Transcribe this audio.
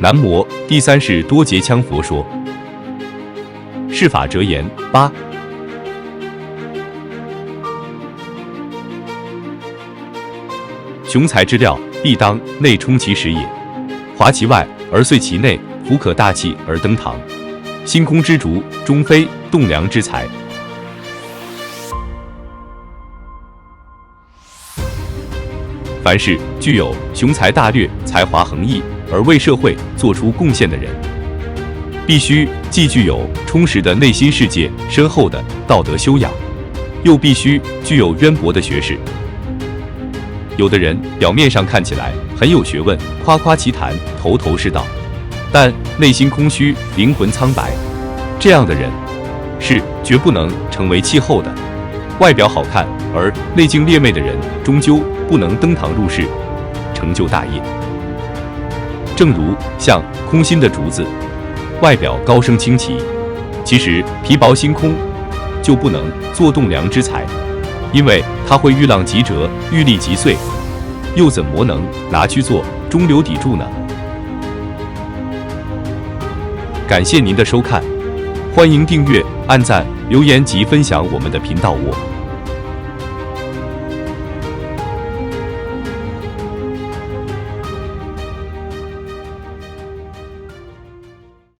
南摩第三世多杰羌佛说。释法折言8。雄才之料，必当内充其实也。华其外而遂其内，弗可大器而登堂。星空之烛，终非栋梁之材。凡是具有雄才大略、才华横溢而为社会做出贡献的人，必须既具有充实的内心世界、深厚的道德修养，又必须具有渊博的学识。有的人表面上看起来很有学问，夸夸其谈，头头是道，但内心空虚，灵魂苍白，这样的人是绝不能成为气候的。外表好看而内境劣昧的人，终究不能登堂入室，成就大业。正如像空心的竹子，外表高升清奇，其实皮薄心空，就不能做栋梁之材，因为它会遇浪即折，遇力即碎，又怎么能拿去做中流砥柱呢？感谢您的收看，欢迎订阅、按赞、留言及分享我们的频道。